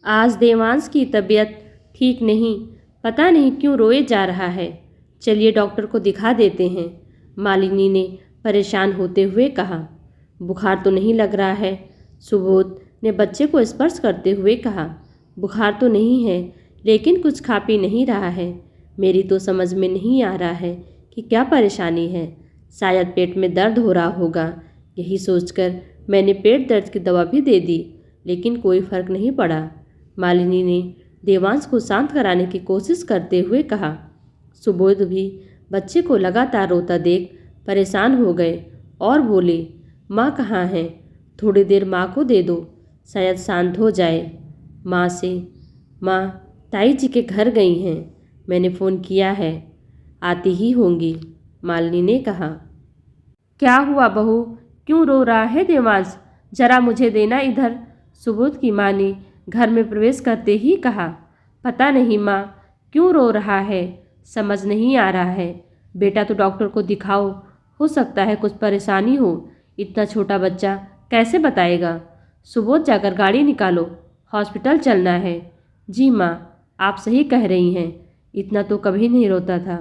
आज देवांश की तबीयत ठीक नहीं, पता नहीं क्यों रोए जा रहा है। चलिए डॉक्टर को दिखा देते हैं, मालिनी ने परेशान होते हुए कहा। बुखार तो नहीं लग रहा है, सुबोध ने बच्चे को स्पर्श करते हुए कहा। बुखार तो नहीं है, लेकिन कुछ खा पी नहीं रहा है। मेरी तो समझ में नहीं आ रहा है कि क्या परेशानी है। शायद पेट में दर्द हो रहा होगा। यही सोचकर मैंने पेट दर्द की दवा भी दे दी, लेकिन कोई फर्क नहीं पड़ा। मालिनी ने देवांश को शांत कराने की कोशिश करते हुए कहा। सुबोध भी बच्चे को लगातार रोता देख परेशान हो गए और बोले, माँ कहाँ है? थोड़ी देर माँ को दे दो, शायद शांत हो जाए। माँ ताई जी के घर गई हैं, मैंने फ़ोन किया है, आती ही होंगी, मालिनी ने कहा। क्या हुआ बहू, क्यों रो रहा है देवांश? जरा मुझे देना इधर, सुबोध की माँ ने घर में प्रवेश करते ही कहा। पता नहीं माँ, क्यों रो रहा है, समझ नहीं आ रहा है। बेटा तो डॉक्टर को दिखाओ, हो सकता है कुछ परेशानी हो। इतना छोटा बच्चा कैसे बताएगा? सुबोध जाकर गाड़ी निकालो, हॉस्पिटल चलना है। जी माँ, आप सही कह रही हैं, इतना तो कभी नहीं रोता था।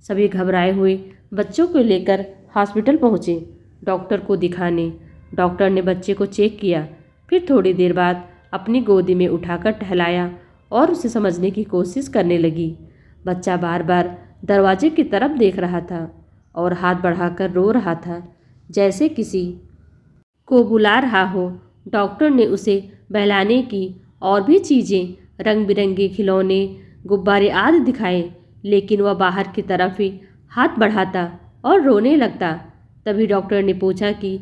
सभी घबराए हुए बच्चों को लेकर हॉस्पिटल पहुँचे डॉक्टर को दिखाने। डॉक्टर ने बच्चे को चेक किया, फिर थोड़ी देर बाद अपनी गोदी में उठाकर टहलाया और उसे समझने की कोशिश करने लगी। बच्चा बार बार दरवाजे की तरफ देख रहा था और हाथ बढ़ाकर रो रहा था, जैसे किसी को बुला रहा हो। डॉक्टर ने उसे बहलाने की और भी चीज़ें, रंग बिरंगे खिलौने, गुब्बारे आदि दिखाए, लेकिन वह बाहर की तरफ ही हाथ बढ़ाता और रोने लगता। तभी डॉक्टर ने पूछा कि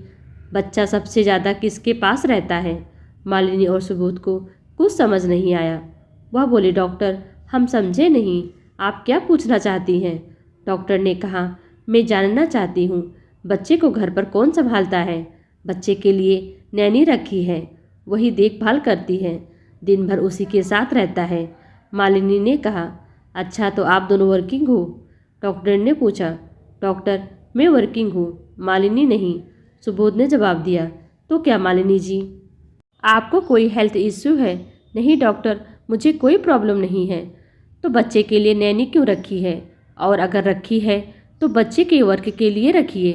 बच्चा सबसे ज़्यादा किसके पास रहता है? मालिनी और सुबोध को कुछ समझ नहीं आया। वह बोले, डॉक्टर हम समझे नहीं, आप क्या पूछना चाहती हैं? डॉक्टर ने कहा, मैं जानना चाहती हूँ बच्चे को घर पर कौन संभालता है? बच्चे के लिए नैनी रखी है, वही देखभाल करती है, दिन भर उसी के साथ रहता है, मालिनी ने कहा। अच्छा, तो आप दोनों वर्किंग हो? डॉक्टर ने पूछा। डॉक्टर मैं वर्किंग हूँ, मालिनी नहीं, सुबोध ने जवाब दिया। तो क्या मालिनी जी, आपको कोई हेल्थ इश्यू है? नहीं डॉक्टर, मुझे कोई प्रॉब्लम नहीं है। तो बच्चे के लिए नैनी क्यों रखी है? और अगर रखी है तो बच्चे के वर्क के लिए रखिए।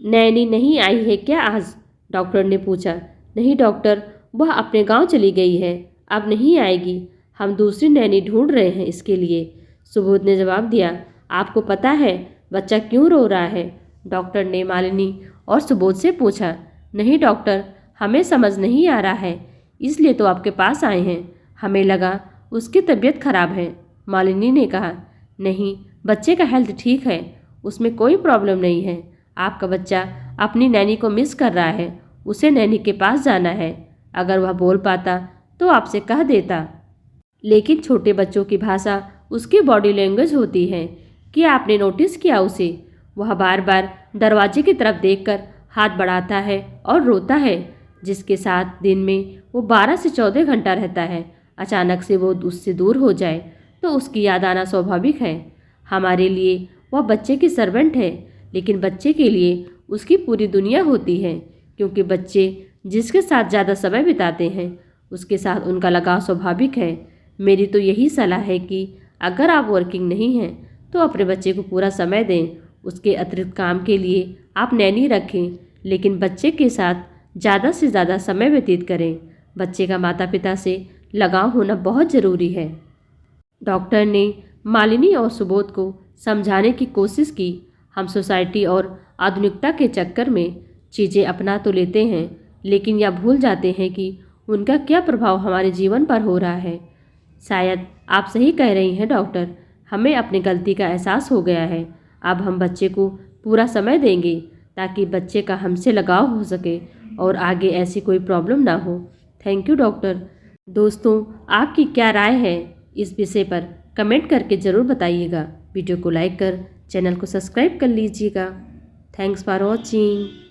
नैनी नहीं आई है क्या आज? डॉक्टर ने पूछा। नहीं डॉक्टर, वह अपने गांव चली गई है, अब नहीं आएगी, हम दूसरी नैनी ढूंढ रहे हैं इसके लिए, सुबोध ने जवाब दिया। आपको पता है बच्चा क्यों रो रहा है? डॉक्टर ने मालिनी और सुबोध से पूछा। नहीं डॉक्टर, हमें समझ नहीं आ रहा है, इसलिए तो आपके पास आए हैं, हमें लगा उसकी तबीयत खराब है, मालिनी ने कहा। नहीं, बच्चे का हेल्थ ठीक है, उसमें कोई प्रॉब्लम नहीं है। आपका बच्चा अपनी नैनी को मिस कर रहा है, उसे नैनी के पास जाना है। अगर वह बोल पाता तो आपसे कह देता, लेकिन छोटे बच्चों की भाषा उसकी बॉडी लैंग्वेज होती है। क्या आपने नोटिस किया उसे? वह बार बार दरवाजे की तरफ देखकर हाथ बढ़ाता है और रोता है, जिसके साथ दिन में वो 12 से 14 घंटा रहता है। अचानक से वो उससे दूर हो जाए तो उसकी याद आना स्वाभाविक है। हमारे लिए वह बच्चे की सर्वेंट है, लेकिन बच्चे के लिए उसकी पूरी दुनिया होती है, क्योंकि बच्चे जिसके साथ ज़्यादा समय बिताते हैं उसके साथ उनका लगाव स्वाभाविक है। मेरी तो यही सलाह है कि अगर आप वर्किंग नहीं हैं तो अपने बच्चे को पूरा समय दें। उसके अतिरिक्त काम के लिए आप नैनी रखें, लेकिन बच्चे के साथ ज़्यादा से ज़्यादा समय व्यतीत करें। बच्चे का माता पिता से लगाव होना बहुत ज़रूरी है। डॉक्टर ने मालिनी और सुबोध को समझाने की कोशिश की। हम सोसाइटी और आधुनिकता के चक्कर में चीज़ें अपना तो लेते हैं, लेकिन यह भूल जाते हैं कि उनका क्या प्रभाव हमारे जीवन पर हो रहा है। शायद आप सही कह रही हैं डॉक्टर, हमें अपनी गलती का एहसास हो गया है। अब हम बच्चे को पूरा समय देंगे ताकि बच्चे का हमसे लगाव हो सके और आगे ऐसी कोई प्रॉब्लम ना हो। Thank you doctor. दोस्तों, आपकी क्या राय है इस विषय पर? कमेंट करके ज़रूर बताइएगा। वीडियो को लाइक कर चैनल को सब्सक्राइब कर लीजिएगा। Thanks for watching.